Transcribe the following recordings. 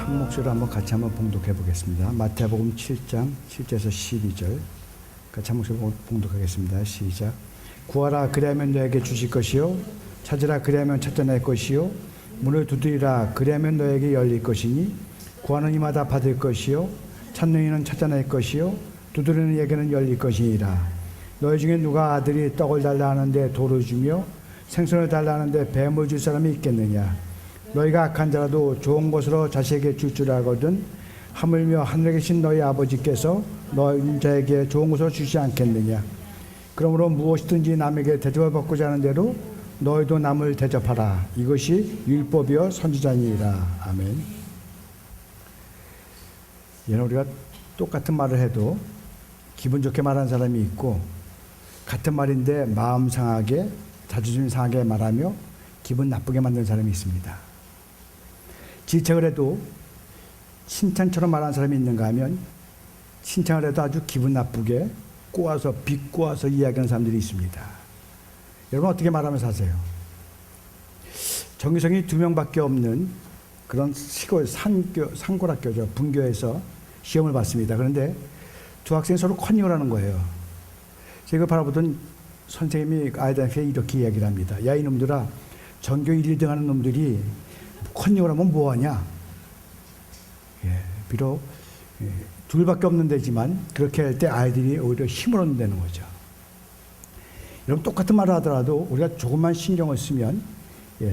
한 목소리로 한번 같이 한번 봉독해 보겠습니다. 마태복음 7장 7절에서 12절 같이 한 목소리로 봉독하겠습니다. 시작. 구하라 그리하면 너에게 주실 것이요 찾으라 그리하면 찾아낼 것이요 문을 두드리라 그리하면 너에게 열릴 것이니 구하는 이마다 받을 것이요 찾는 이는 찾아낼 것이요 두드리는 이에게는 열릴 것이니라. 너희 중에 누가 아들이 떡을 달라 하는데 돌을 주며 생선을 달라 하는데 뱀을 줄 사람이 있겠느냐. 너희가 악한 자라도 좋은 것으로 자식에게 줄 알거든 하물며 하늘에 계신 너희 아버지께서 너희 자에게 좋은 것으로 주지 않겠느냐. 그러므로 무엇이든지 남에게 대접을 받고자 하는 대로 너희도 남을 대접하라. 이것이 율법이요 선지자니라. 아멘. 얘는 우리가 똑같은 말을 해도 기분 좋게 말하는 사람이 있고 같은 말인데 마음 상하게 자존심 상하게 말하며 기분 나쁘게 만드는 사람이 있습니다. 질책을 해도 칭찬처럼 말하는 사람이 있는가 하면 칭찬을 해도 아주 기분 나쁘게 꼬아서 비꼬아서 이야기하는 사람들이 있습니다. 여러분 어떻게 말하면서 사세요? 정규성이 2명밖에 없는 그런 시골 산골학교죠. 분교에서 시험을 봤습니다. 그런데 두 학생이 서로 컨닝을 하는 거예요. 제가 바라보던 선생님이 아이들한테 이렇게 이야기를 합니다. 야 이놈들아, 전교 1등 하는 놈들이 컨닝을 하면 뭐하냐. 비록 둘밖에 없는 데지만 그렇게 할 때 아이들이 오히려 힘을 얻는다는 거죠. 여러분 똑같은 말을 하더라도 우리가 조금만 신경을 쓰면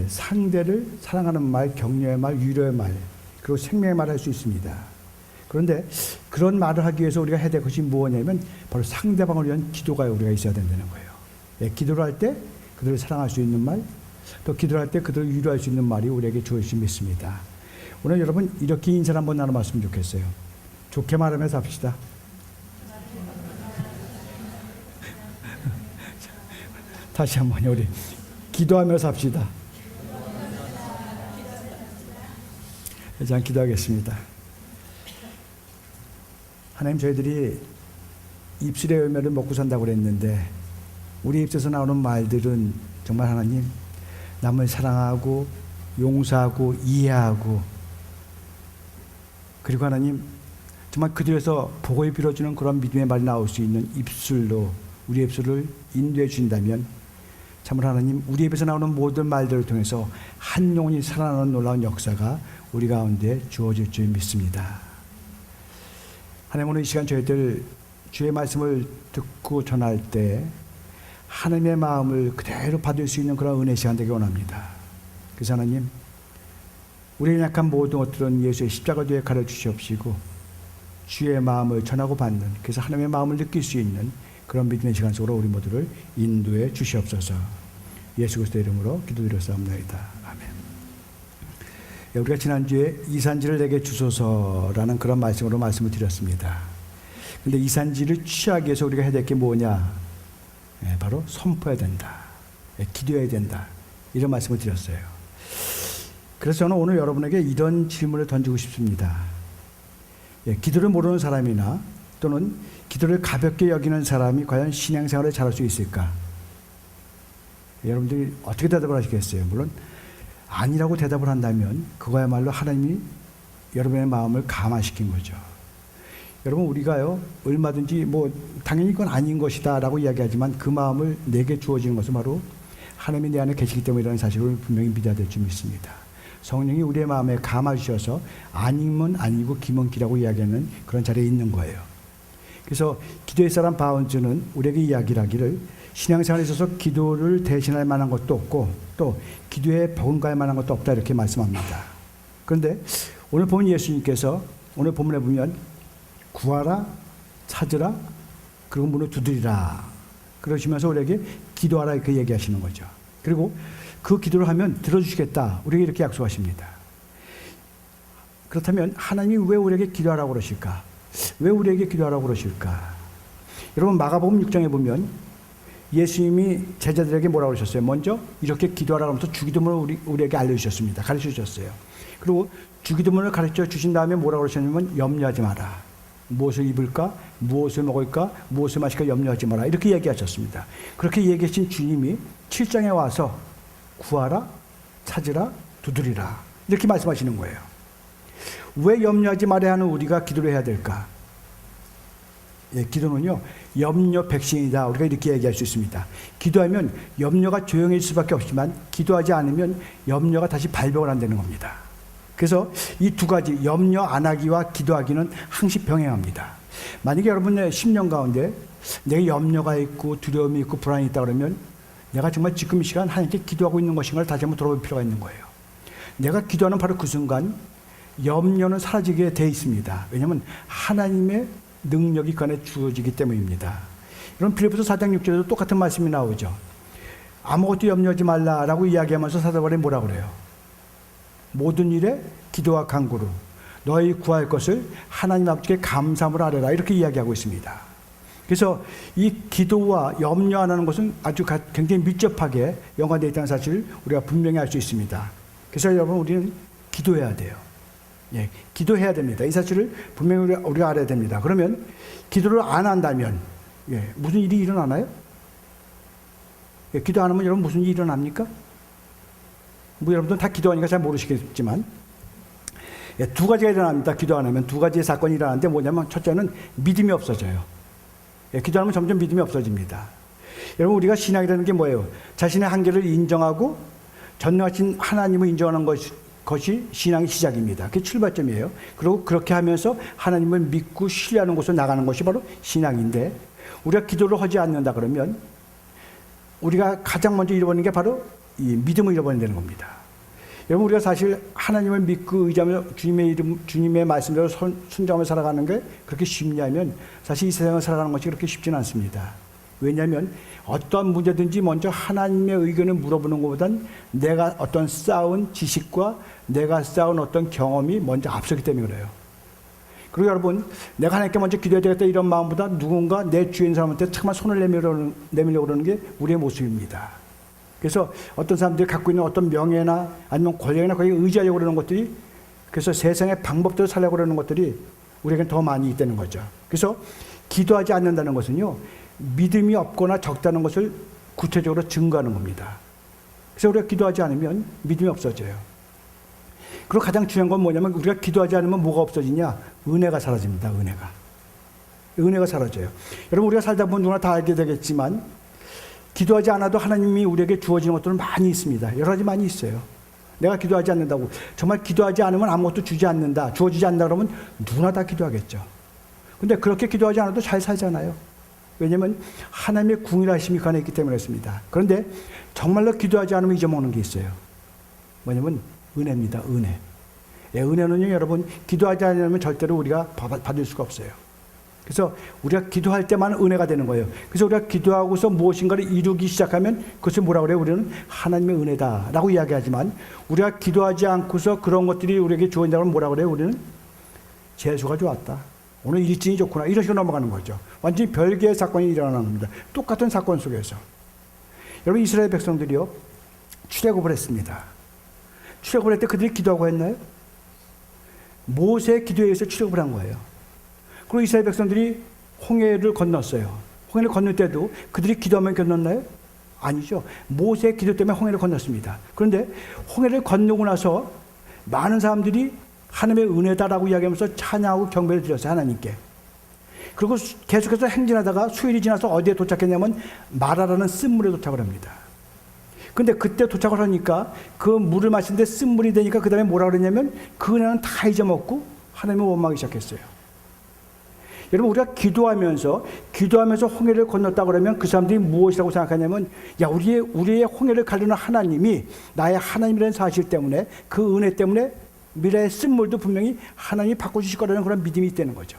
상대를 사랑하는 말, 격려의 말, 위로의 말, 그리고 생명의 말을 할 수 있습니다. 그런데 그런 말을 하기 위해서 우리가 해야 될 것이 무엇이냐면 바로 상대방을 위한 기도가 우리가 있어야 된다는 거예요. 기도를 할 때 그들을 사랑할 수 있는 말, 또 기도를 할 때 그들을 위로할 수 있는 말이 우리에게 주어질 믿습니다. 오늘 여러분 이렇게 인사를 한번 나눠봤으면 좋겠어요. 좋게 말하면서 합시다. 다시 한번 우리 기도하면서 합시다. 이제 기도하겠습니다. 하나님, 저희들이 입술의 열매를 먹고 산다고 그랬는데 우리 입에서 나오는 말들은 정말 하나님 남을 사랑하고 용서하고 이해하고 그리고 하나님 정말 그들에서 복을 빌어주는 그런 믿음의 말이 나올 수 있는 입술로 우리 입술을 인도해 주신다면 참으로 하나님 우리 입에서 나오는 모든 말들을 통해서 한 영혼이 살아나는 놀라운 역사가 우리 가운데 주어질 줄 믿습니다. 하나님, 오늘 이 시간 저희들 주의 말씀을 듣고 전할 때 하나님의 마음을 그대로 받을 수 있는 그런 은혜 시간 되기 원합니다. 그래서 하나님, 우리의 약한 모든 것들은 예수의 십자가 뒤에 가려주시옵시고 주의 마음을 전하고 받는, 그래서 하나님의 마음을 느낄 수 있는 그런 믿음의 시간 속으로 우리 모두를 인도해 주시옵소서. 예수 그리스도의 이름으로 기도드렸사옵나이다. 아멘. 우리가 지난주에 이산지를 내게 주소서라는 그런 말씀으로 말씀을 드렸습니다. 그런데 이산지를 취하기 위해서 우리가 해야 될 게 뭐냐? 바로 선포해야 된다. 기도해야 된다. 이런 말씀을 드렸어요. 그래서 저는 오늘 여러분에게 이런 질문을 던지고 싶습니다. 기도를 모르는 사람이나 또는 기도를 가볍게 여기는 사람이 과연 신앙생활을 잘할 수 있을까? 여러분들이 어떻게 대답을 하시겠어요? 물론 아니라고 대답을 한다면 그거야말로 하나님이 여러분의 마음을 감화시킨 거죠. 여러분, 우리가요 얼마든지 당연히 이건 아닌 것이다 라고 이야기하지만 그 마음을 내게 주어지는 것은 바로 하나님이 내 안에 계시기 때문이라는 사실을 분명히 믿어야 될 줄 믿습니다. 성령이 우리의 마음에 감화 주셔서 아니면 아니고 기면 기라고 이야기하는 그런 자리에 있는 거예요. 그래서 기도의 사람 바운즈는 우리에게 이야기를 하기를 신앙생활에 있어서 기도를 대신할 만한 것도 없고 또 기도에 버금갈 만한 것도 없다 이렇게 말씀합니다. 그런데 오늘 보면 예수님께서 오늘 본문에 보면 구하라 찾으라 그리고 문을 두드리라 그러시면서 우리에게 기도하라 이렇게 얘기하시는 거죠. 그리고 그 기도를 하면 들어주시겠다 우리에게 이렇게 약속하십니다. 그렇다면 하나님이 왜 우리에게 기도하라고 그러실까? 왜 우리에게 기도하라고 그러실까? 여러분 마가복음 6장에 보면 예수님이 제자들에게 뭐라고 그러셨어요? 먼저 이렇게 기도하라고 하면서 주기도문을 우리에게 알려주셨습니다. 가르쳐 주셨어요. 그리고 주기도문을 가르쳐 주신 다음에 뭐라고 그러셨냐면 염려하지 마라. 무엇을 입을까? 무엇을 먹을까? 무엇을 마실까? 염려하지 마라. 이렇게 얘기하셨습니다. 그렇게 얘기하신 주님이 7장에 와서 구하라, 찾으라, 두드리라 이렇게 말씀하시는 거예요. 왜 염려하지 말아야 하는 우리가 기도를 해야 될까? 예, 기도는요, 염려 백신이다. 우리가 이렇게 얘기할 수 있습니다. 기도하면 염려가 조용해질 수밖에 없지만 기도하지 않으면 염려가 다시 발병을 한다는 겁니다. 그래서 이 두 가지, 염려 안 하기와 기도하기는 항시 병행합니다. 만약에 여러분의 심령 가운데 내가 염려가 있고 두려움이 있고 불안이 있다 그러면 내가 정말 지금 이 시간 하나님께 기도하고 있는 것인가를 다시 한번 돌아볼 필요가 있는 거예요. 내가 기도하는 바로 그 순간 염려는 사라지게 돼 있습니다. 왜냐하면 하나님의 능력이 그 안에 주어지기 때문입니다. 여러분 빌립보서 4장 6절에도 똑같은 말씀이 나오죠. 아무것도 염려하지 말라라고 이야기하면서 사도바울이 뭐라 그래요? 모든 일에 기도와 간구로 너희 구할 것을 하나님 아버지께 감사함으로 아뢰라 이렇게 이야기하고 있습니다. 그래서 이 기도와 염려 안 하는 것은 아주 굉장히 밀접하게 연관되어 있다는 사실을 우리가 분명히 알 수 있습니다. 그래서 여러분 우리는 기도해야 돼요. 예, 기도해야 됩니다. 이 사실을 분명히 우리가 알아야 됩니다. 그러면 기도를 안 한다면 무슨 일이 일어나나요? 기도 안 하면 여러분 무슨 일이 일어납니까? 여러분들 다 기도하니까 잘 모르시겠지만 두 가지가 일어납니다. 기도 안 하면 두 가지의 사건이 일어나는데 뭐냐면 첫째는 믿음이 없어져요. 기도하면 점점 믿음이 없어집니다. 여러분 우리가 신앙이라는 게 뭐예요? 자신의 한계를 인정하고 전능하신 하나님을 인정하는 것이 신앙의 시작입니다. 그게 출발점이에요. 그리고 그렇게 하면서 하나님을 믿고 신뢰하는 곳으로 나가는 것이 바로 신앙인데 우리가 기도를 하지 않는다 그러면 우리가 가장 먼저 잃어버리는 게 바로 이 믿음을 잃어버린다는 겁니다. 여러분 우리가 사실 하나님을 믿고 의지하며 주님의 말씀대로 순종하며 살아가는 게 그렇게 쉽냐면 사실 이 세상을 살아가는 것이 그렇게 쉽지는 않습니다. 왜냐하면 어떤 문제든지 먼저 하나님의 의견을 물어보는 것보단 내가 어떤 쌓은 지식과 내가 쌓은 어떤 경험이 먼저 앞서기 때문에 그래요. 그리고 여러분 내가 하나님께 먼저 기도해야 되겠다 이런 마음보다 누군가 내 주위에 있는 사람한테 정말 손을 내밀려고 그러는 게 우리의 모습입니다. 그래서 어떤 사람들이 갖고 있는 어떤 명예나 아니면 권력이나 거기에 의지하려고 그러는 것들이 그래서 세상의 방법대로 살려고 그러는 것들이 우리에겐 더 많이 있다는 거죠. 그래서 기도하지 않는다는 것은요 믿음이 없거나 적다는 것을 구체적으로 증거하는 겁니다. 그래서 우리가 기도하지 않으면 믿음이 없어져요. 그리고 가장 중요한 건 뭐냐면 우리가 기도하지 않으면 뭐가 없어지냐? 은혜가 사라집니다. 은혜가 사라져요. 여러분 우리가 살다 보면 누구나 다 알게 되겠지만 기도하지 않아도 하나님이 우리에게 주어지는 것들은 많이 있습니다. 여러 가지 많이 있어요. 내가 기도하지 않는다고 정말 기도하지 않으면 아무것도 주지 않는다, 주어지지 않는다 그러면 누구나 다 기도하겠죠. 근데 그렇게 기도하지 않아도 잘 살잖아요. 왜냐하면 하나님의 궁일하심이 그 안에 있기 때문에 그렇습니다. 그런데 정말로 기도하지 않으면 잊어먹는 게 있어요. 뭐냐면 은혜입니다. 은혜. 은혜는요 여러분 기도하지 않으면 절대로 우리가 받을 수가 없어요. 그래서 우리가 기도할 때만 은혜가 되는 거예요. 그래서 우리가 기도하고서 무엇인가를 이루기 시작하면 그것을 뭐라고 그래요? 우리는 하나님의 은혜다라고 이야기하지만 우리가 기도하지 않고서 그런 것들이 우리에게 주어진다고 하면 뭐라고 그래요? 우리는 재수가 좋았다. 오늘 일진이 좋구나. 이런 식으로 넘어가는 거죠. 완전히 별개의 사건이 일어나는 겁니다. 똑같은 사건 속에서. 여러분 이스라엘 백성들이요. 출애굽을 했습니다. 출애굽을 할 때 그들이 기도하고 했나요? 모세의 기도에 의해서 출애굽을 한 거예요. 그리고 이스라엘 백성들이 홍해를 건넜어요. 홍해를 건널 때도 그들이 기도하면 건넜나요? 아니죠. 모세의 기도 때문에 홍해를 건넜습니다. 그런데 홍해를 건너고 나서 많은 사람들이 하나님의 은혜다라고 이야기하면서 찬양하고 경배를 드렸어요. 하나님께. 그리고 계속해서 행진하다가 수일이 지나서 어디에 도착했냐면 마라라는 쓴물에 도착을 합니다. 근데 그때 도착을 하니까 그 물을 마시는데 쓴물이 되니까 그 다음에 뭐라 그랬냐면 그 은혜는 다 잊어먹고 하나님을 원망하기 시작했어요. 여러분 우리가 기도하면서 홍해를 건넜다 그러면 그 사람들이 무엇이라고 생각하냐면 야 우리의 홍해를 가르는 하나님이 나의 하나님이라는 사실 때문에 그 은혜 때문에 미래의 쓴물도 분명히 하나님이 바꿔주실 거라는 그런 믿음이 있다는 거죠.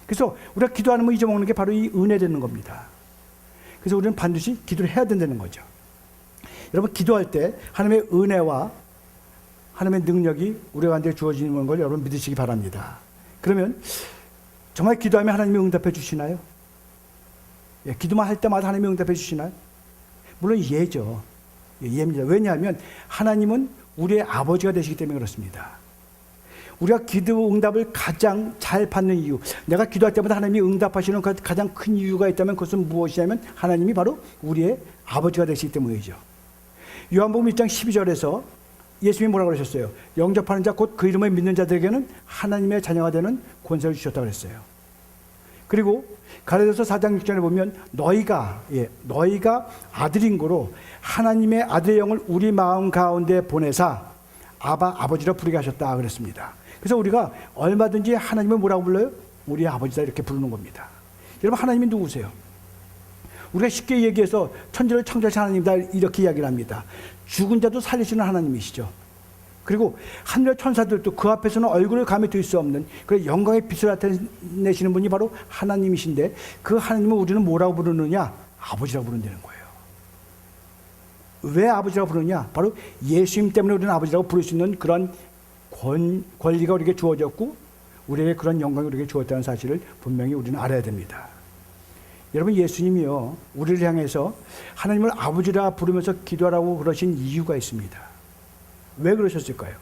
그래서 우리가 기도하는 거 잊어먹는 게 바로 이 은혜 되는 겁니다. 그래서 우리는 반드시 기도를 해야 된다는 거죠. 여러분 기도할 때 하나님의 은혜와 하나님의 능력이 우리 가운데 주어지는 걸 여러분 믿으시기 바랍니다. 그러면 정말 기도하면 하나님이 응답해 주시나요? 기도만 할 때마다 하나님이 응답해 주시나요? 물론 예죠. 예입니다. 왜냐하면 하나님은 우리의 아버지가 되시기 때문에 그렇습니다. 우리가 기도 응답을 가장 잘 받는 이유, 내가 기도할 때마다 하나님이 응답하시는 가장 큰 이유가 있다면 그것은 무엇이냐면 하나님이 바로 우리의 아버지가 되시기 때문이죠. 요한복음 1장 12절에서 예수님이 뭐라고 그러셨어요? 영접하는 자 곧 그 이름을 믿는 자들에게는 하나님의 자녀가 되는 권세를 주셨다고 그랬어요. 그리고 갈라디아서 4장 6절에 보면 너희가 아들인 거로 하나님의 아들의 영을 우리 마음 가운데 보내사 아버지라 부르게 하셨다 그랬습니다. 그래서 우리가 얼마든지 하나님을 뭐라고 불러요? 우리 아버지다 이렇게 부르는 겁니다. 여러분, 하나님이 누구세요? 우리가 쉽게 얘기해서 천지를 창조하신 하나님이다 이렇게 이야기를 합니다. 죽은 자도 살리시는 하나님이시죠. 그리고 하늘의 천사들도 그 앞에서는 얼굴을 감히 들 수 없는 그 영광의 빛을 나타내시는 분이 바로 하나님이신데, 그 하나님을 우리는 뭐라고 부르느냐? 아버지라고 부른다는 거예요. 왜 아버지라고 부르느냐? 바로 예수님 때문에 우리는 아버지라고 부를 수 있는 그런 권리가 우리에게 주어졌고, 우리에게 그런 영광이 우리에게 주어졌다는 사실을 분명히 우리는 알아야 됩니다. 여러분, 예수님이요, 우리를 향해서 하나님을 아버지라 부르면서 기도하라고 그러신 이유가 있습니다. 왜 그러셨을까요?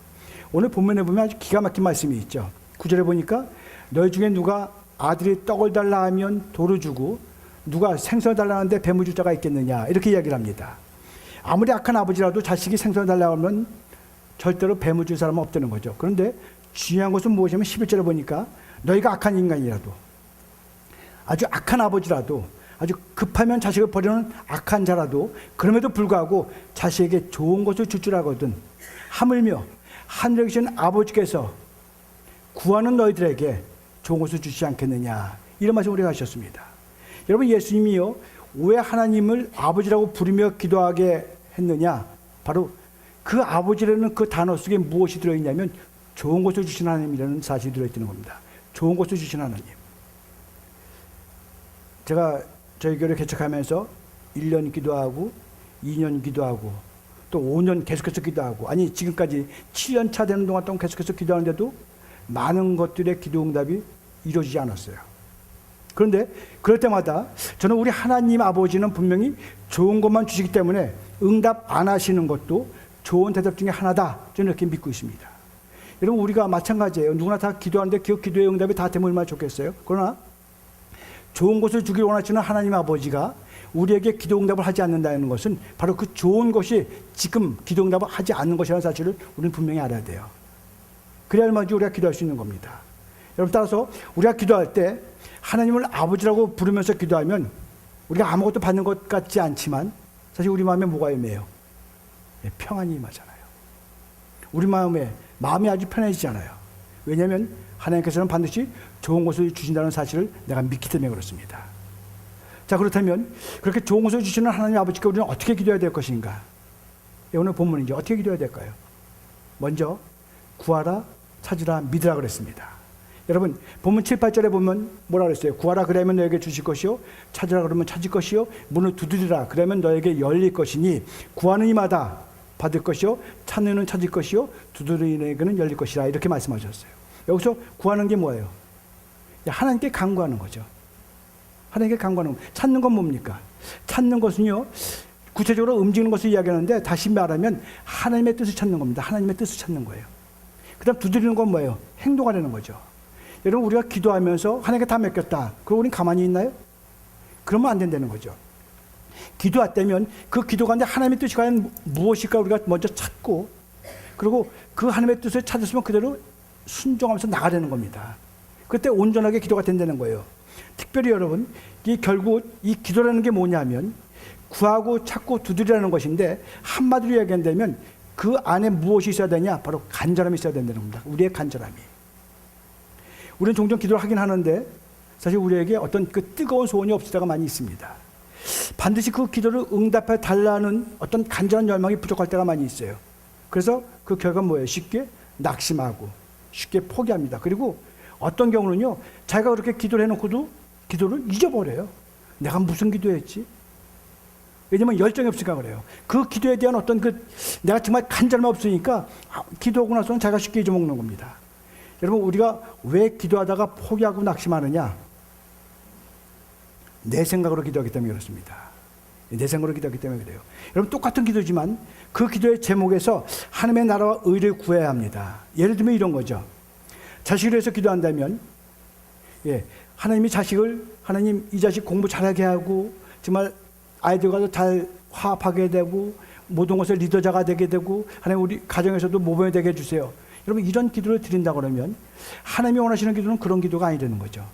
오늘 본문에 보면 아주 기가 막힌 말씀이 있죠. 9절에 보니까 너희 중에 누가 아들이 떡을 달라 하면 돌을 주고 누가 생선을 달라 하는데 뱀을 줄 자가 있겠느냐, 이렇게 이야기를 합니다. 아무리 악한 아버지라도 자식이 생선을 달라 하면 절대로 뱀을 줄 사람은 없다는 거죠. 그런데 중요한 것은 무엇이냐면 11절에 보니까 너희가 악한 인간이라도, 아주 악한 아버지라도, 아주 급하면 자식을 버리는 악한 자라도 그럼에도 불구하고 자식에게 좋은 것을 줄 줄 알거든 하물며 하늘에 계신 아버지께서 구하는 너희들에게 좋은 것을 주시지 않겠느냐, 이런 말씀 우리가 하셨습니다. 여러분, 예수님이요, 왜 하나님을 아버지라고 부르며 기도하게 했느냐? 바로 그 아버지라는 그 단어 속에 무엇이 들어있냐면 좋은 것을 주신 하나님이라는 사실이 들어있는 겁니다. 좋은 것을 주신 하나님. 제가 저희 교회 개척하면서 1년 기도하고 2년 기도하고 또 5년 계속해서 기도하고, 아니 지금까지 7년 차 되는 동안 계속해서 기도하는데도 많은 것들의 기도 응답이 이루어지지 않았어요. 그런데 그럴 때마다 저는 우리 하나님 아버지는 분명히 좋은 것만 주시기 때문에 응답 안 하시는 것도 좋은 대답 중에 하나다, 저는 이렇게 믿고 있습니다. 여러분, 우리가 마찬가지예요. 누구나 다 기도하는데 그 기도의 응답이 다 되면 얼마나 좋겠어요? 그러나 좋은 것을 주길 원하시는 하나님 아버지가 우리에게 기도 응답을 하지 않는다는 것은 바로 그 좋은 것이 지금 기도 응답을 하지 않는 것이라는 사실을 우리는 분명히 알아야 돼요. 그래야 얼마든지 우리가 기도할 수 있는 겁니다. 여러분, 따라서 우리가 기도할 때 하나님을 아버지라고 부르면서 기도하면 우리가 아무것도 받는 것 같지 않지만 사실 우리 마음에 뭐가 임해요? 평안이 임하잖아요. 우리 마음이 아주 편해지지 않아요. 왜냐하면 하나님께서는 반드시 좋은 것을 주신다는 사실을 내가 믿기 때문에 그렇습니다. 자, 그렇다면 그렇게 좋은 것을 주시는 하나님 아버지께 우리는 어떻게 기도해야 될 것인가? 오늘 본문이죠. 어떻게 기도해야 될까요? 먼저 구하라, 찾으라, 믿으라 그랬습니다. 여러분, 본문 7, 8절에 보면 뭐라 그랬어요? 구하라 그러면 너에게 주실 것이요, 찾으라 그러면 찾을 것이요, 문을 두드리라 그러면 너에게 열릴 것이니 구하는 이마다 받을 것이요, 찾는 이는 찾을 것이요, 두드리는 이에게는 열릴 것이라, 이렇게 말씀하셨어요. 여기서 구하는 게 뭐예요? 하나님께 간구하는 거죠. 하나님께 간구하는 거. 찾는 건 뭡니까? 찾는 것은요, 구체적으로 움직이는 것을 이야기하는데 다시 말하면 하나님의 뜻을 찾는 겁니다. 하나님의 뜻을 찾는 거예요. 그 다음 두드리는 건 뭐예요? 행동하려는 거죠. 여러분, 우리가 기도하면서 하나님께 다 맡겼다, 그리고 우리는 가만히 있나요? 그러면 안 된다는 거죠. 기도할 때면 그 기도 가운데 하나님의 뜻이 과연 무엇일까 우리가 먼저 찾고, 그리고 그 하나님의 뜻을 찾았으면 그대로 순종하면서 나가려는 겁니다. 그때 온전하게 기도가 된다는 거예요. 특별히 여러분, 결국 이 기도라는 게 뭐냐면 구하고 찾고 두드리라는 것인데, 한마디로 이야기한다면 그 안에 무엇이 있어야 되냐? 바로 간절함이 있어야 된다는 겁니다. 우리의 간절함이. 우리는 종종 기도를 하긴 하는데 사실 우리에게 어떤 그 뜨거운 소원이 없을 때가 많이 있습니다. 반드시 그 기도를 응답해 달라는 어떤 간절한 열망이 부족할 때가 많이 있어요. 그래서 그 결과는 뭐예요? 쉽게 낙심하고 쉽게 포기합니다. 그리고 어떤 경우는요, 자기가 그렇게 기도를 해놓고도 기도를 잊어버려요. 내가 무슨 기도했지? 왜냐면 열정이 없으니까 그래요. 그 기도에 대한 어떤 내가 정말 간절함이 없으니까 기도하고 나서는 자기가 쉽게 잊어먹는 겁니다. 여러분, 우리가 왜 기도하다가 포기하고 낙심하느냐? 내 생각으로 기도하기 때문에 그렇습니다. 내 생각으로 기도하기 때문에 그래요. 여러분, 똑같은 기도지만 그 기도의 제목에서 하나님의 나라와 의를 구해야 합니다. 예를 들면 이런 거죠. 자식을 위해서 기도한다면, 하나님 이 자식 공부 잘하게 하고 정말 아이들과도 잘 화합하게 되고 모든 것의 리더자가 되게 되고 하나님 우리 가정에서도 모범이 되게 해주세요. 여러분 이런 기도를 드린다 그러면 하나님이 원하시는 기도는 그런 기도가 아니라는 거죠.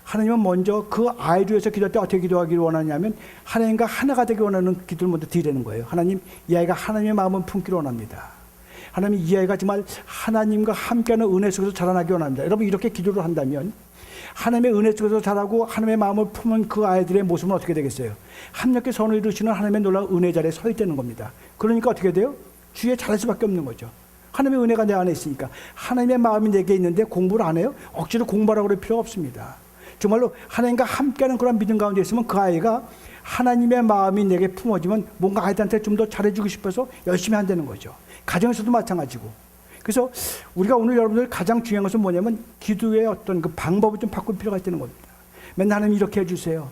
하나님은 먼저 그 아이를 위해서 기도할 때 어떻게 기도하기를 원하냐면 하나님과 하나가 되기 원하는 기도를 먼저 드리는 거예요. 하나님, 이 아이가 하나님의 마음을 품기를 원합니다. 하나님, 이 아이가 정말 하나님과 함께하는 은혜 속에서 자라나기 원합니다. 여러분 이렇게 기도를 한다면 하나님의 은혜 속에서 자라고 하나님의 마음을 품은 그 아이들의 모습은 어떻게 되겠어요? 함께 선을 이루시는 하나님의 놀라운 은혜 자리에 서 있다는 겁니다. 그러니까 어떻게 돼요? 주위에 잘할 수밖에 없는 거죠. 하나님의 은혜가 내 안에 있으니까. 하나님의 마음이 내게 있는데 공부를 안 해요? 억지로 공부하라고 그럴 필요가 없습니다. 정말로 하나님과 함께하는 그런 믿음 가운데 있으면 그 아이가 하나님의 마음이 내게 품어지면 뭔가 아이들한테 좀 더 잘해주고 싶어서 열심히 한다는 거죠. 가정에서도 마찬가지고. 그래서 우리가 오늘 여러분들 가장 중요한 것은 뭐냐면 기도의 어떤 그 방법을 좀 바꿀 필요가 있다는 겁니다. 맨날 하나님 이렇게 해주세요.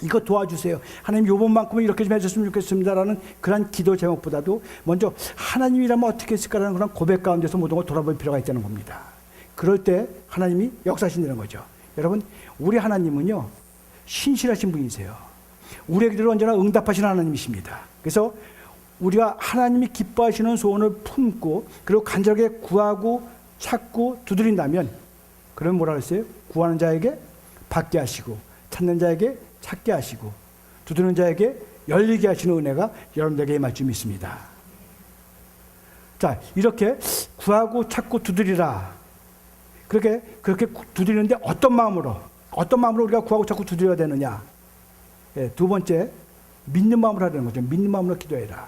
이거 도와주세요. 하나님 요번만큼은 이렇게 좀 해줬으면 좋겠습니다라는 그런 기도 제목보다도 먼저 하나님이라면 어떻게 했을까라는 그런 고백 가운데서 모든 걸 돌아볼 필요가 있다는 겁니다. 그럴 때 하나님이 역사하신다는 거죠. 여러분 우리 하나님은요 신실하신 분이세요. 우리의 기도를 언제나 응답하시는 하나님이십니다. 그래서 우리가 하나님이 기뻐하시는 소원을 품고 그리고 간절하게 구하고 찾고 두드린다면 그러면 뭐라 그랬어요? 구하는 자에게 받게 하시고 찾는 자에게 찾게 하시고 두드리는 자에게 열리게 하시는 은혜가 여러분들에게 임할 줄 믿습니다. 자, 이렇게 구하고 찾고 두드리라. 그렇게 두드리는데 어떤 마음으로 우리가 구하고 찾고 두드려야 되느냐? 예, 두 번째, 믿는 마음으로 하라는 거죠. 믿는 마음으로 기도해라.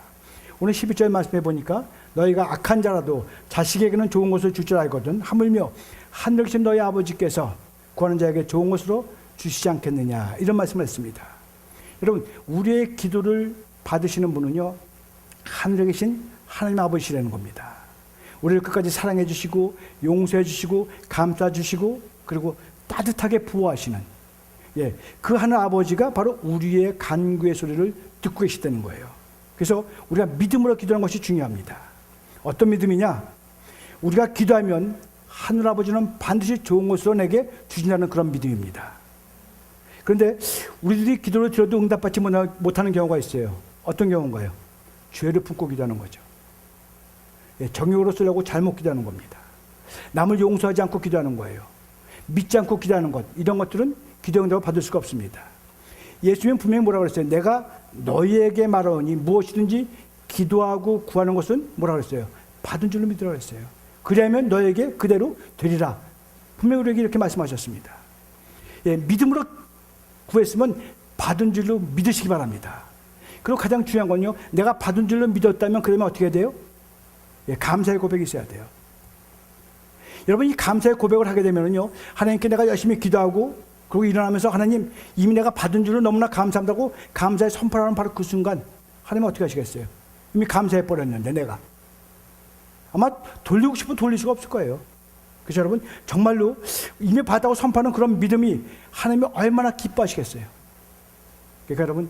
오늘 12절 말씀해 보니까 너희가 악한 자라도 자식에게는 좋은 것을 줄 줄 알거든 하물며 하늘에 계신 너희 아버지께서 구하는 자에게 좋은 것으로 주시지 않겠느냐 이런 말씀을 했습니다. 여러분 우리의 기도를 받으시는 분은요 하늘에 계신 하나님 아버지라는 겁니다. 우리를 끝까지 사랑해 주시고 용서해 주시고 감싸 주시고 그리고 따뜻하게 보호하시는 그 하늘 아버지가 바로 우리의 간구의 소리를 듣고 계시다는 거예요. 그래서 우리가 믿음으로 기도하는 것이 중요합니다. 어떤 믿음이냐? 우리가 기도하면 하늘 아버지는 반드시 좋은 것으로 내게 주신다는 그런 믿음입니다. 그런데 우리들이 기도를 드려도 응답받지 못하는 경우가 있어요. 어떤 경우인가요? 죄를 품고 기도하는 거죠. 정욕으로 쓰려고 잘못 기도하는 겁니다. 남을 용서하지 않고 기도하는 거예요. 믿지 않고 기도하는 것, 이런 것들은 기도 응답을 받을 수가 없습니다. 예수님은 분명히 뭐라고 그랬어요? 내가 너희에게 말하오니 무엇이든지 기도하고 구하는 것은 뭐라고 그랬어요? 받은 줄로 믿으라고 했어요. 그리하면 너에게 그대로 되리라. 분명히 우리에게 이렇게 말씀하셨습니다. 믿음으로 구했으면 받은 줄로 믿으시기 바랍니다. 그리고 가장 중요한 건요, 내가 받은 줄로 믿었다면 그러면 어떻게 돼요? 감사의 고백이 있어야 돼요. 여러분 이 감사의 고백을 하게 되면요, 하나님께 내가 열심히 기도하고 그리고 일어나면서 하나님 이미 내가 받은 줄로 너무나 감사한다고 감사의 선포를 하는 바로 그 순간 하나님은 어떻게 하시겠어요? 이미 감사해 버렸는데 내가 아마 돌리고 싶으면 돌릴 수가 없을 거예요. 그래서 여러분 정말로 이미 받았다고 선포하는 그런 믿음이 하나님이 얼마나 기뻐하시겠어요. 그러니까 여러분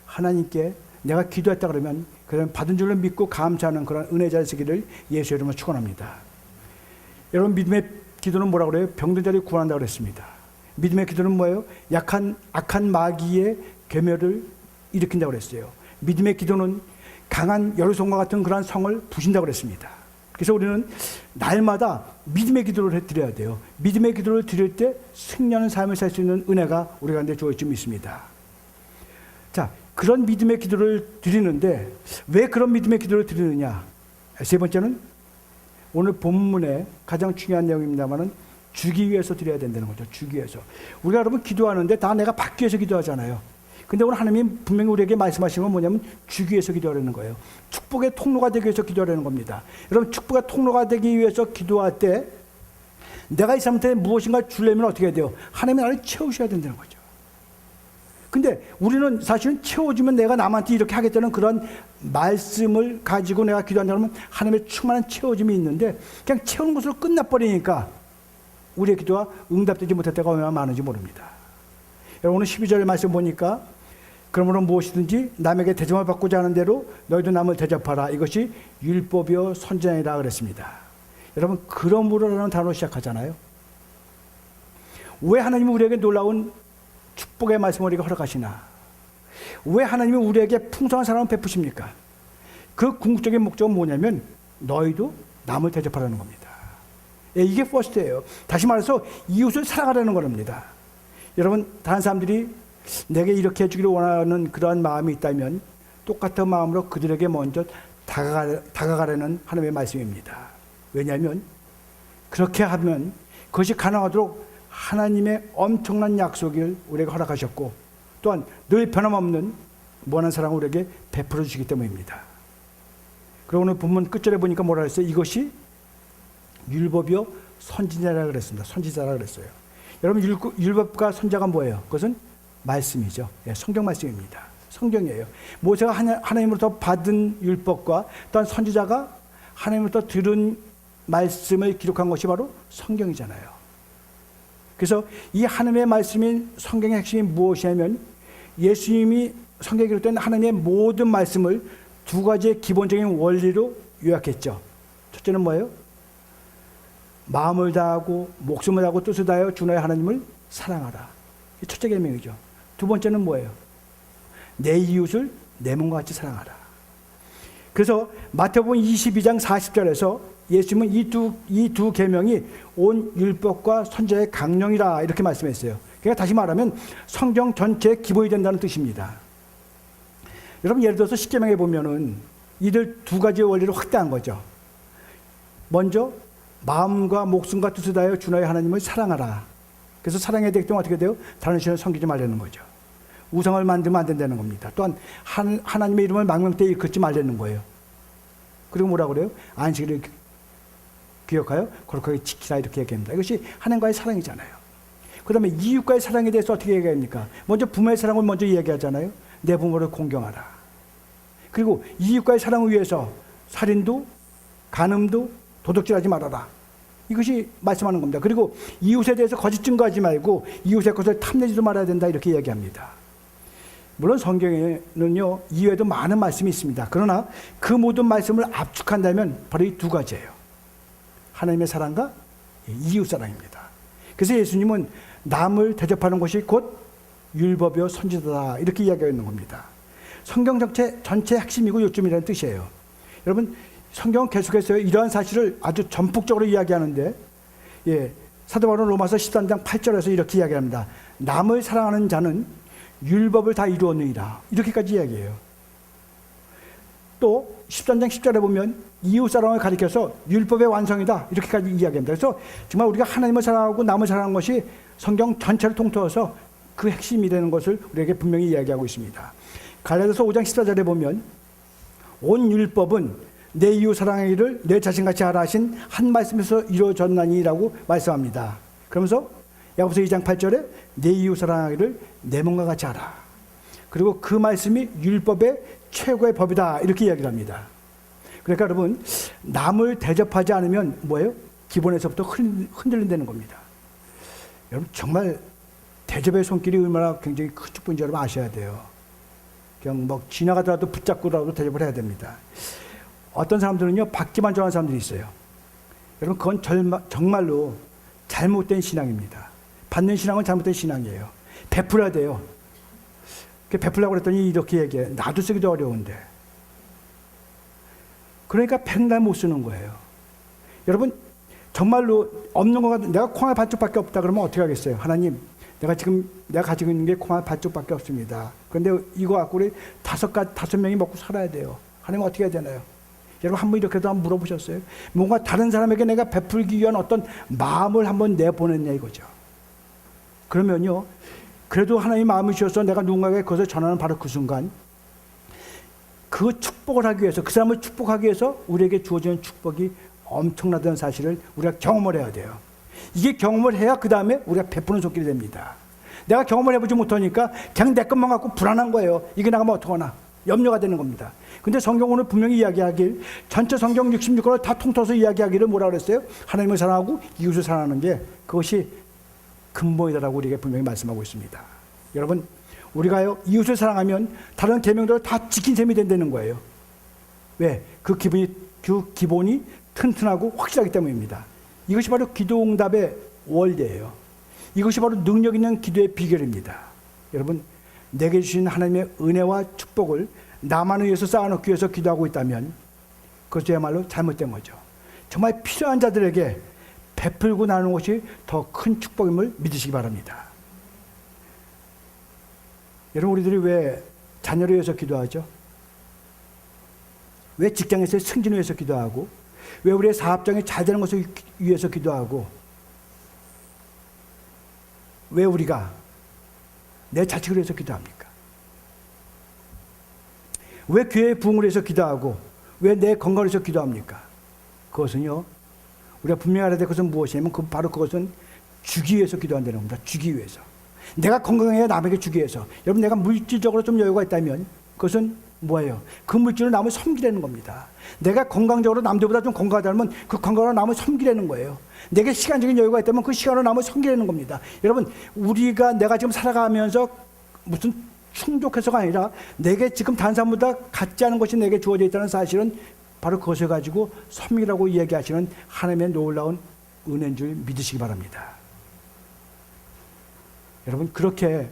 하나님께 내가 기도했다 그러면 받은 줄로 믿고 감사하는 그런 은혜 자리에 서기를 예수 이름으로 축원합니다. 여러분 믿음의 기도는 뭐라고 그래요? 병든 자를 구한다고 그랬습니다. 믿음의 기도는 뭐예요? 악한 마귀의 괴멸을 일으킨다고 그랬어요. 믿음의 기도는 강한 여리송과 같은 그러한 성을 부신다고 그랬습니다. 그래서 우리는 날마다 믿음의 기도를 드려야 돼요. 믿음의 기도를 드릴 때 승리하는 삶을 살 수 있는 은혜가 우리 가운데 주어질 줄 믿습니다. 자, 그런 믿음의 기도를 드리는데 왜 그런 믿음의 기도를 드리느냐? 세 번째는 오늘 본문의 가장 중요한 내용입니다만은 주기 위해서 드려야 된다는 거죠. 주기 위해서. 우리가 여러분 기도하는데 다 내가 받기 위해서 기도하잖아요. 근데 오늘 하나님이 분명히 우리에게 말씀하시는 건 뭐냐면 주기 위해서 기도하려는 거예요. 축복의 통로가 되기 위해서 기도하려는 겁니다. 여러분 축복의 통로가 되기 위해서 기도할 때 내가 이 사람한테 무엇인가 주려면 어떻게 해야 돼요? 하나님이 나를 채우셔야 된다는 거죠. 근데 우리는 사실은 채워주면 내가 남한테 이렇게 하겠다는 그런 말씀을 가지고 내가 기도한다 그러면 하나님의 충만한 채워짐이 있는데 그냥 채우는 것으로 끝나버리니까 우리의 기도가 응답되지 못할 때가 얼마나 많은지 모릅니다. 여러분 오늘 12절 말씀 보니까 그러므로 무엇이든지 남에게 대접을 받고자 하는 대로 너희도 남을 대접하라. 이것이 율법이요 선지자니라 그랬습니다. 여러분 그러므로라는 단어로 시작하잖아요. 왜 하나님이 우리에게 놀라운 축복의 말씀을 우리가 허락하시나? 왜 하나님이 우리에게 풍성한 사랑을 베푸십니까? 그 궁극적인 목적은 뭐냐면 너희도 남을 대접하라는 겁니다. 예, 이게 퍼스트예요. 다시 말해서 이웃을 사랑하라는 겁니다. 여러분, 다른 사람들이 내게 이렇게 해주기를 원하는 그러한 마음이 있다면 똑같은 마음으로 그들에게 먼저 다가가라는 하나님의 말씀입니다. 왜냐하면 그렇게 하면 그것이 가능하도록 하나님의 엄청난 약속을 우리에게 허락하셨고 또한 늘 변함없는 무한한 사랑을 우리에게 베풀어 주시기 때문입니다. 그리고 오늘 본문 끝절에 보니까 뭐라 그랬어요? 이것이 율법이요 선지자라 그랬습니다. 선지자라 그랬어요. 여러분, 율법과 선지자가 뭐예요? 그것은 말씀이죠. 예, 성경 말씀입니다. 성경이에요. 모세가 하나님으로부터 받은 율법과 또한 선지자가 하나님으로부터 들은 말씀을 기록한 것이 바로 성경이잖아요. 그래서 이 하나님의 말씀인 성경의 핵심이 무엇이냐면 예수님이 성경에 기록된 하나님의 모든 말씀을 두 가지의 기본적인 원리로 요약했죠. 첫째는 뭐예요? 마음을 다하고 목숨을 다하고 뜻을 다하여 주 너의 하나님을 사랑하라. 이 첫째 계명이죠. 두 번째는 뭐예요? 내 이웃을 내 몸과 같이 사랑하라. 그래서 마태복음 22장 40절에서 예수님은 이 두 계명이 온 율법과 선지자의 강령이라 이렇게 말씀했어요. 그러니까 다시 말하면 성경 전체의 기본이 된다는 뜻입니다. 여러분, 예를 들어서 십계명에 보면은 이들 두 가지의 원리를 확대한 거죠. 먼저 마음과 목숨과 뜻을 다하여 주 너의 하나님을 사랑하라. 그래서 사랑해야 되기 때문에 어떻게 돼요? 다른 신을 섬기지 말라는 거죠. 우상을 만들면 안 된다는 겁니다. 또한 하나님의 이름을 망명되이 일컫지 말라는 거예요. 그리고 뭐라 그래요? 안식일을 기억하여 거룩하게 지키라 이렇게 얘기합니다. 이것이 하나님과의 사랑이잖아요. 그 다음에 이웃과의 사랑에 대해서 어떻게 얘기합니까? 먼저 부모의 사랑을 먼저 얘기하잖아요. 내 부모를 공경하라. 그리고 이웃과의 사랑을 위해서 살인도 간음도 도둑질하지 말아라. 이것이 말씀하는 겁니다. 그리고 이웃에 대해서 거짓 증거하지 말고 이웃의 것을 탐내지도 말아야 된다 이렇게 얘기합니다. 물론 성경에는요 이외에도 많은 말씀이 있습니다. 그러나 그 모든 말씀을 압축한다면 바로 이 두 가지예요. 하나님의 사랑과 이웃 사랑입니다. 그래서 예수님은 남을 대접하는 것이 곧 율법이요 선지자다 이렇게 이야기하고 있는 겁니다. 성경 전체 핵심이고 요점이라는 뜻이에요. 여러분, 성경은 계속해서 이러한 사실을 아주 전폭적으로 이야기하는데, 사도 바울은 로마서 13장 8절에서 이렇게 이야기합니다. 남을 사랑하는 자는 율법을 다 이루었느니라. 이렇게까지 이야기해요. 또 13장 10절에 보면 이웃 사랑을 가리켜서 율법의 완성이다. 이렇게까지 이야기합니다. 그래서 정말 우리가 하나님을 사랑하고 남을 사랑하는 것이 성경 전체를 통틀어서 그 핵심이 되는 것을 우리에게 분명히 이야기하고 있습니다. 갈라디아서 5장 14절에 보면 온 율법은 내 이웃 사랑하기를 내 자신같이 하라 하신 한 말씀에서 이루어졌나니라고 말씀합니다. 그러면서 야고보서 2장 8절에 내 이웃 사랑하기를 내 몸과 같이 하라. 그리고 그 말씀이 율법의 최고의 법이다 이렇게 이야기를 합니다. 그러니까 여러분, 남을 대접하지 않으면 뭐예요? 기본에서부터 흔들린다는 겁니다. 여러분, 정말 대접의 손길이 얼마나 굉장히 큰 축복인지 여러분 아셔야 돼요. 그냥 뭐 지나가더라도 붙잡고라도 대접을 해야 됩니다. 어떤 사람들은요 받기만 좋아하는 사람들이 있어요. 여러분, 그건 정말로 잘못된 신앙입니다. 받는 신앙은 잘못된 신앙이에요. 베풀어야 돼요. 베풀려고 그랬더니 이렇게 얘기해. 나도 쓰기도 어려운데. 그러니까 백날 못 쓰는 거예요. 여러분, 정말로 없는 거 같은, 내가 콩알 반쪽밖에 없다 그러면 어떻게 하겠어요? 하나님, 내가 가지고 있는 게 콩알 반쪽밖에 없습니다. 그런데 이거 갖고 우리 다섯 명이 먹고 살아야 돼요. 하나님 어떻게 해야 되나요? 여러분, 한번 이렇게도 한번 물어보셨어요? 뭔가 다른 사람에게 내가 베풀기 위한 어떤 마음을 한번 내보냈냐 이거죠. 그러면요, 그래도 하나님 마음을 주셔서 내가 누군가에게 그것을 전하는 바로 그 순간 그 축복을 하기 위해서, 그 사람을 축복하기 위해서 우리에게 주어지는 축복이 엄청나다는 사실을 우리가 경험을 해야 돼요. 이게 경험을 해야 그 다음에 우리가 베푸는 손길이 됩니다. 내가 경험을 해보지 못하니까 그냥 내 것만 갖고 불안한 거예요. 이게 나가면 어떡하나 염려가 되는 겁니다. 근데 성경은 분명히 이야기하길, 전체 성경 66권을 다 통틀어서 이야기하기를 뭐라 그랬어요? 하나님을 사랑하고 이웃을 사랑하는 게 그것이 근본이다라고 우리에게 분명히 말씀하고 있습니다. 여러분, 우리가요 이웃을 사랑하면 다른 계명들을 다 지킨 셈이 된다는 거예요. 왜? 그 기본이 튼튼하고 확실하기 때문입니다. 이것이 바로 기도응답의 원리예요. 이것이 바로 능력 있는 기도의 비결입니다. 여러분, 내게 주신 하나님의 은혜와 축복을 나만 위해서 쌓아놓기 위해서 기도하고 있다면 그것이야말로 잘못된 거죠. 정말 필요한 자들에게 베풀고 나누는 것이 더 큰 축복임을 믿으시기 바랍니다. 여러분, 우리들이 왜 자녀를 위해서 기도하죠? 왜 직장에서의 승진을 위해서 기도하고, 왜 우리의 사업장이 잘 되는 것을 위해서 기도하고, 왜 우리가 내 자식을 위해서 기도합니까? 왜 교회의 부흥을 위해서 기도하고, 왜 내 건강을 위해서 기도합니까? 그것은요, 우리가 분명히 알아야 될 것은 무엇이냐면 바로 그것은 주기 위해서 기도한다는 겁니다. 주기 위해서. 내가 건강해야 남에게 주기 위해서. 여러분, 내가 물질적으로 좀 여유가 있다면 그것은 뭐예요? 그 물질로 남을 섬기려는 겁니다. 내가 건강적으로 남들보다 좀 건강하다면 그 건강으로 남을 섬기려는 거예요. 내게 시간적인 여유가 있다면 그 시간으로 남을 섬기려는 겁니다. 여러분, 내가 지금 살아가면서 무슨 충족해서가 아니라 내게 지금 다른 사람보다 갖지 않은 것이 내게 주어져 있다는 사실은 바로 그것을 가지고 섬기라고 이야기하시는 하나님의 놀라운 은혜인 줄 믿으시기 바랍니다. 여러분, 그렇게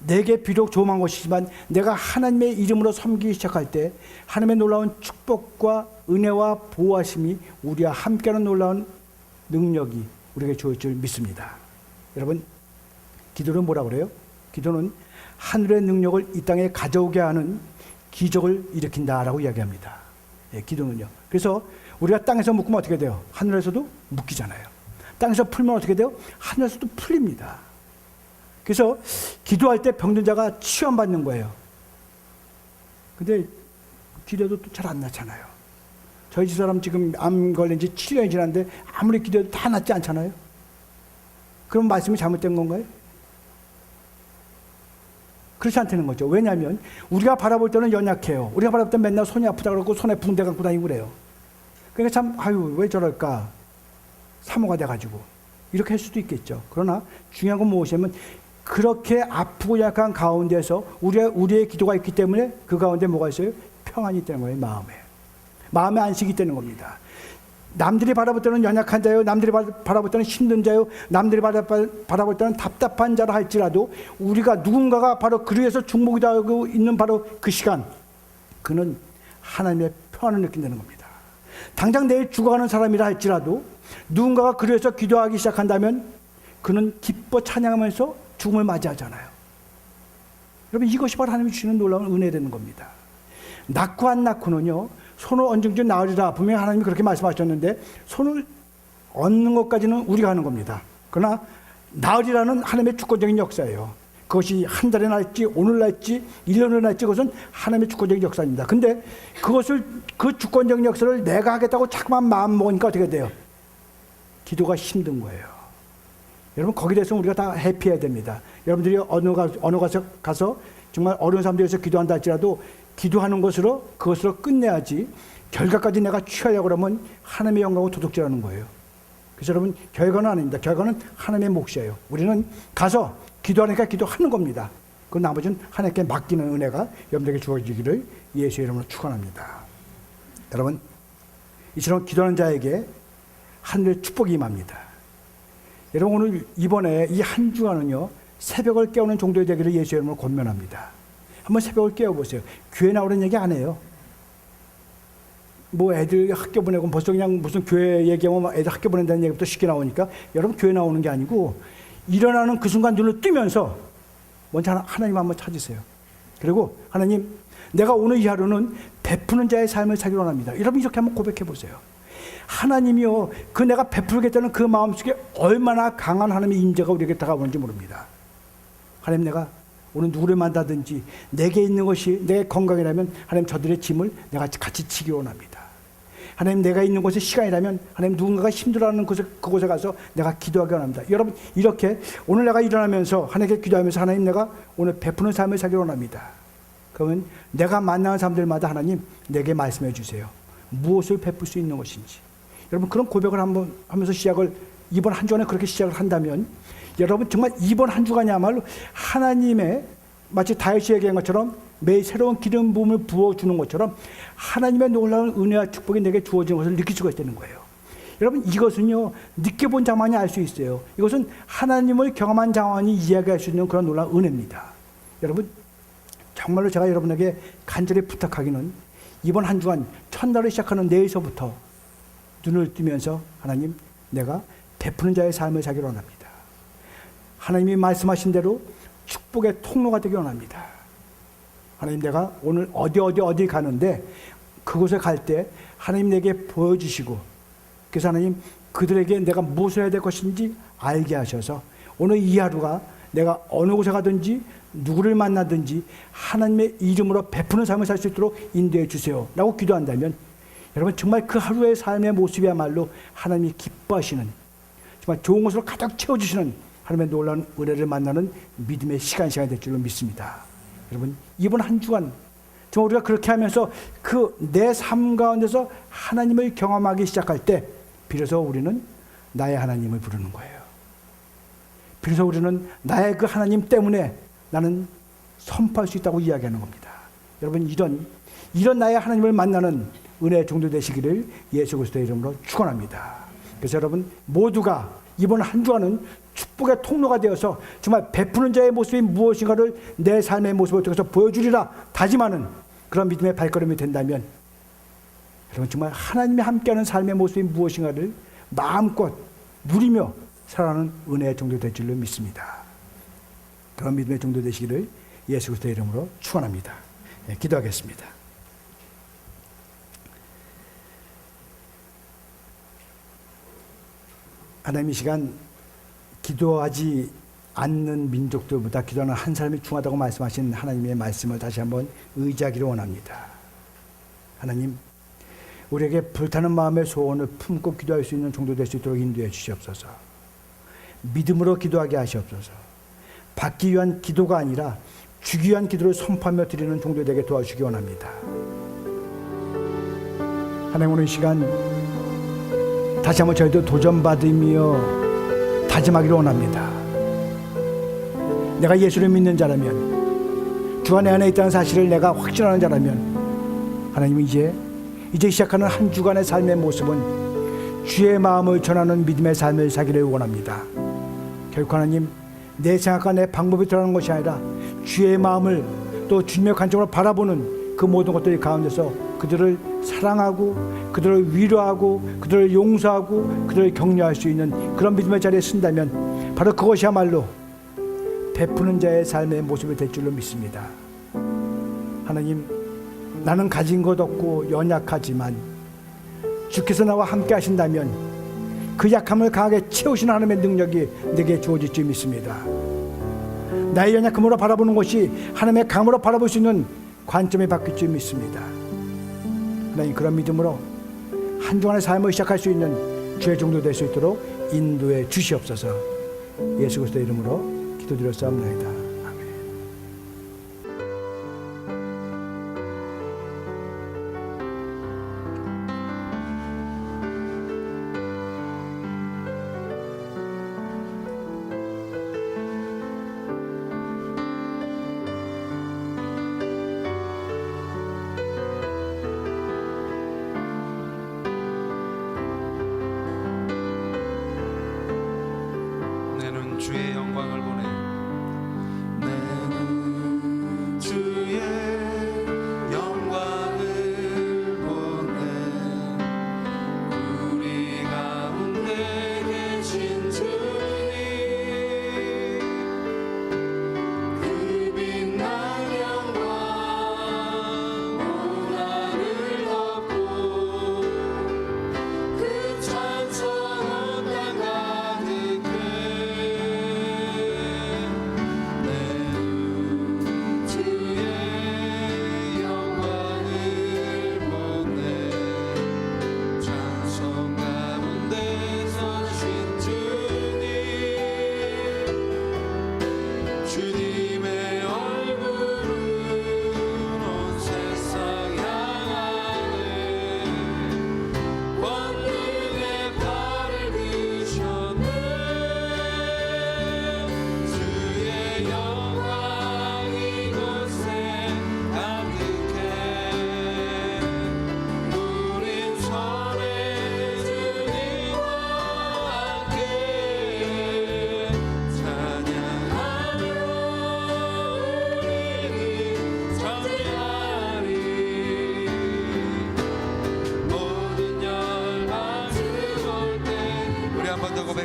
내게 비록 조그만 것이지만 내가 하나님의 이름으로 섬기기 시작할 때 하나님의 놀라운 축복과 은혜와 보호하심이 우리와 함께하는 놀라운 능력이 우리에게 주어질 줄 믿습니다. 여러분, 기도는 뭐라고 그래요? 기도는 하늘의 능력을 이 땅에 가져오게 하는 기적을 일으킨다라고 이야기합니다. 예, 기도는요. 그래서 우리가 땅에서 묶으면 어떻게 돼요? 하늘에서도 묶이잖아요. 땅에서 풀면 어떻게 돼요? 하늘에서도 풀립니다. 그래서 기도할 때 병든 자가 치유받는 거예요. 근데 기도도 또 잘 안 낫잖아요. 저희 집사람 지금 암 걸린 지 7년이 지났는데 아무리 기도해도 다 낫지 않잖아요. 그럼 말씀이 잘못된 건가요? 그렇지 않다는 거죠. 왜냐하면 우리가 바라볼 때는 연약해요. 우리가 바라볼 때는 맨날 손이 아프다 그러고 손에 붕대 감고 다니고 그래요. 그러니까 참 왜 저럴까 사모가 돼가지고 이렇게 할 수도 있겠죠. 그러나 중요한 건 무엇이냐면 그렇게 아프고 약한 가운데서 우리의 기도가 있기 때문에 그 가운데 뭐가 있어요? 평안이 있다는 거예요. 마음의 안식이 있다는 겁니다. 남들이 바라볼 때는 연약한 자요, 남들이 바라볼 때는 힘든 자요, 남들이 바라볼 때는 답답한 자라 할지라도 우리가 누군가가 바로 그를 위해서 중보기도 하고 있는 바로 그 시간, 그는 하나님의 평안을 느낀다는 겁니다. 당장 내일 죽어가는 사람이라 할지라도 누군가가 그를 위해서 기도하기 시작한다면 그는 기뻐 찬양하면서 죽음을 맞이하잖아요. 여러분, 이것이 바로 하나님이 주시는 놀라운 은혜되는 겁니다. 낳고 안 낳고는요, 손을 얹은즉 나으리라. 분명히 하나님이 그렇게 말씀하셨는데 손을 얹는 것까지는 우리가 하는 겁니다. 그러나 나으리라는 하나님의 주권적인 역사예요. 그것이 한 달에 날지 오늘 날지 1년을 날지 그것은 하나님의 주권적인 역사입니다. 근데 그 주권적인 역사를 내가 하겠다고 자꾸만 마음 먹으니까 어떻게 돼요? 기도가 힘든 거예요. 여러분, 거기에 대해서 우리가 다 해피해야 됩니다. 여러분들이 어느 가서 정말 어려운 사람들에서 기도한다 할지라도 기도하는 그것으로 끝내야지 결과까지 내가 취하려고 그러면 하나님의 영광을 도둑질하는 거예요. 그래서 여러분, 결과는 아닙니다. 결과는 하나님의 몫이에요. 우리는 가서 기도하니까 기도하는 겁니다. 그 나머지는 하나님께 맡기는 은혜가 여러분들에게 주어지기를 예수의 이름으로 축원합니다. 여러분, 이처럼 기도하는 자에게 하늘의 축복이 임합니다. 여러분, 오늘 이번에 이 한 주간은요, 새벽을 깨우는 정도의 되기를 예수의 이름으로 권면합니다. 한번 새벽을 깨워보세요. 교회 나오는 얘기 안 해요. 뭐 애들 학교 보내고 벌써 그냥 무슨 교회 얘기하면 애들 학교 보낸다는 얘기부터 쉽게 나오니까 여러분, 교회 나오는 게 아니고 일어나는 그 순간 눈을 뜨면서 먼저 하나님 한번 찾으세요. 그리고 하나님, 내가 오늘 이 하루는 베푸는 자의 삶을 살기로 합니다. 여러분, 이렇게 한번 고백해 보세요. 하나님이요, 그 내가 베풀겠다는 그 마음속에 얼마나 강한 하나님의 임재가 우리에게 다가오는지 모릅니다. 하나님, 내가 오늘 누구를 만나든지 내게 있는 것이 내 건강이라면 하나님, 저들의 짐을 내가 같이 지기 원합니다. 하나님, 내가 있는 곳에 시간이라면 하나님, 누군가가 힘들어하는 그곳에 가서 내가 기도하기 원합니다. 여러분, 이렇게 오늘 내가 일어나면서 하나님께 기도하면서 하나님, 내가 오늘 베푸는 삶을 살기 원합니다. 그러면 내가 만나는 사람들마다 하나님, 내게 말씀해 주세요. 무엇을 베풀 수 있는 것인지. 여러분, 그런 고백을 한번 하면서 이번 한 주간에 그렇게 시작을 한다면 여러분, 정말 이번 한 주간이야말로 하나님의 마치 다윗이 얘기한 것처럼 매일 새로운 기름 부음을 부어주는 것처럼 하나님의 놀라운 은혜와 축복이 내게 주어지는 것을 느낄 수가 있다는 거예요. 여러분, 이것은요, 느껴본 자만이 알 수 있어요. 이것은 하나님을 경험한 자만이 이야기할 수 있는 그런 놀라운 은혜입니다. 여러분, 정말로 제가 여러분에게 간절히 부탁하기는 이번 한 주간 첫날을 시작하는 내일서부터 눈을 뜨면서 하나님, 내가 베푸는 자의 삶을 살기를 원합니다. 하나님이 말씀하신 대로 축복의 통로가 되기 원합니다. 하나님, 내가 오늘 어디 가는데 그곳에 갈 때 하나님 내게 보여주시고, 그래서 하나님 그들에게 내가 무엇을 해야 될 것인지 알게 하셔서 오늘 이 하루가 내가 어느 곳에 가든지 누구를 만나든지 하나님의 이름으로 베푸는 삶을 살 수 있도록 인도해 주세요 라고 기도한다면, 여러분 정말 그 하루의 삶의 모습이야말로 하나님이 기뻐하시는, 정말 좋은 것으로 가득 채워주시는 하나님의 놀라운 은혜를 만나는 믿음의 시간이 될 줄로 믿습니다. 여러분, 이번 한 주간 정말 우리가 그렇게 하면서 그 내 삶 가운데서 하나님을 경험하기 시작할 때 비로소 우리는 나의 하나님을 부르는 거예요. 비로소 우리는 나의 그 하나님 때문에 나는 선포할 수 있다고 이야기하는 겁니다. 여러분, 이런 나의 하나님을 만나는 은혜의 종도 되시기를 예수 그리스도의 이름으로 축원합니다. 그래서 여러분 모두가 이번 한 주간은 축복의 통로가 되어서 정말 베푸는 자의 모습이 무엇인가를 내 삶의 모습을 통해서 보여주리라 다짐하는 그런 믿음의 발걸음이 된다면, 여러분 정말 하나님이 함께하는 삶의 모습이 무엇인가를 마음껏 누리며 살아가는 은혜의 종도 될 줄로 믿습니다. 그런 믿음의 종도 되시기를 예수 그리스도의 이름으로 축원합니다. 기도하겠습니다. 하나님, 이 시간 기도하지 않는 민족들보다 기도하는 한 사람이 중하다고 말씀하신 하나님의 말씀을 다시 한번 의지하기를 원합니다. 하나님, 우리에게 불타는 마음의 소원을 품고 기도할 수 있는 정도 될 수 있도록 인도해 주시옵소서. 믿음으로 기도하게 하시옵소서. 받기 위한 기도가 아니라 주기 위한 기도를 선포하며 드리는 정도 되게 도와주시기 원합니다. 하나님, 오늘 이 시간 다시 한번 저희도 도전받으며 다짐하기를 원합니다. 내가 예수를 믿는 자라면, 주가 내 안에 있다는 사실을 내가 확신하는 자라면, 하나님은 이제 시작하는 한 주간의 삶의 모습은 주의 마음을 전하는 믿음의 삶을 살기를 원합니다. 결코 하나님, 내 생각과 내 방법이 들어가는 것이 아니라 주의 마음을 또 주님의 관점으로 바라보는 그 모든 것들 가운데서 그들을 사랑하고 그들을 위로하고 그들을 용서하고 그들을 격려할 수 있는 그런 믿음의 자리에 쓴다면 바로 그것이야말로 베푸는 자의 삶의 모습이 될 줄로 믿습니다. 하나님, 나는 가진 것 없고 연약하지만 주께서 나와 함께 하신다면 그 약함을 강하게 채우시는 하나님의 능력이 내게 주어질 줄 믿습니다. 나의 연약함으로 바라보는 것이 하나님의 강으로 바라볼 수 있는 관점이 바뀔 줄 믿습니다. 하나님, 그런 믿음으로 한 주간의 삶을 시작할 수 있는 주의 종도 될 수 있도록 인도해 주시옵소서. 예수 그리스도의 이름으로 기도드렸사옵나이다. 주의 영광을 보내. 내는 주의 영광을 보내. 우리 가운데 계신 주님, 그 빛난 영광 온 하늘 덮고 그 찬송 온 땅 가득해.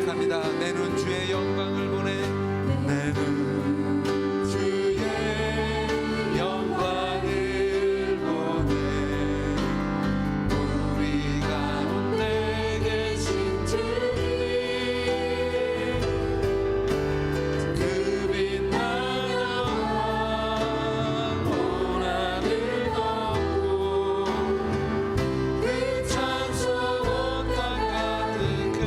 고백합니다. 내 눈 주의 영광을 보내. 내 눈 주의 영광을 보내. 우리 가운데 계신 주님 그 빛나는 영광 온 하늘 덮고 그 찬송 온 땅 가득해.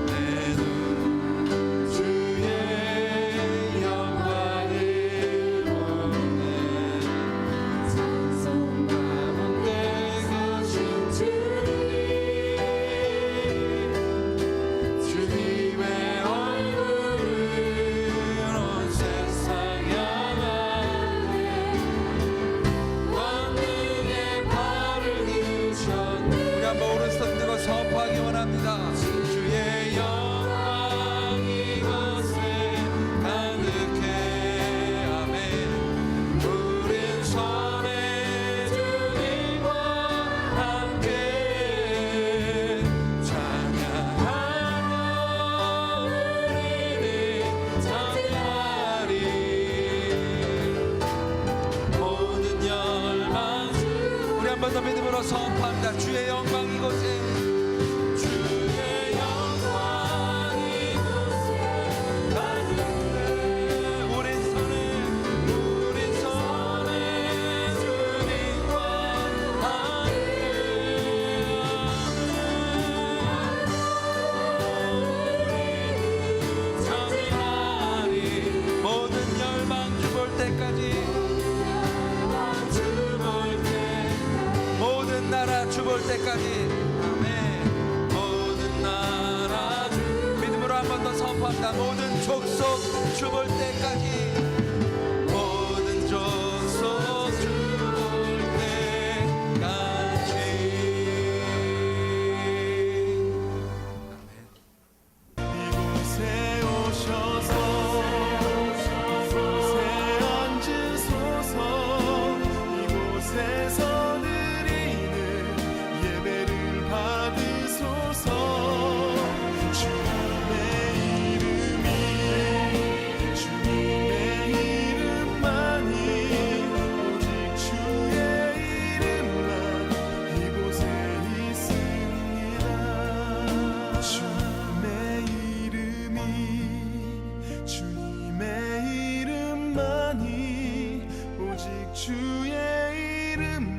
내 눈 주의 영광을 보내. 찬송 가운데 계신 주님의 얼굴을 온 세상 향하네. 만능의 발을 드셨네. 우리 한번 오른손 들고 선포하기 원합니다. 주의 영광 이곳에 가득해. 아멘. 우린 전에 주님과 함께 찬양하며 우리는 찬양하리. 모든 열망 우리 한 번 더 믿음으로 선포합니다. 주의 영광 이곳에. 주의 영광 이곳에 가득해. 우린 손에 주님과 함께 찬양하리. 모든 열망 주볼 때까지. 주볼 때 모든 나라 주볼 때까지. 아멘. 모든 나라 믿음으로 한 번 더 선포합니다. 모든 족속 주볼 때까지. 모든 족속 주볼 때까지. 이곳에 오셔서 새 앉으소서. 이곳에서 드리는 예배를 받으소서. 주님의 이름만이 오직 주의 이름만 이곳에 있습니다. 주님의 이름만이 오직 주의 이름만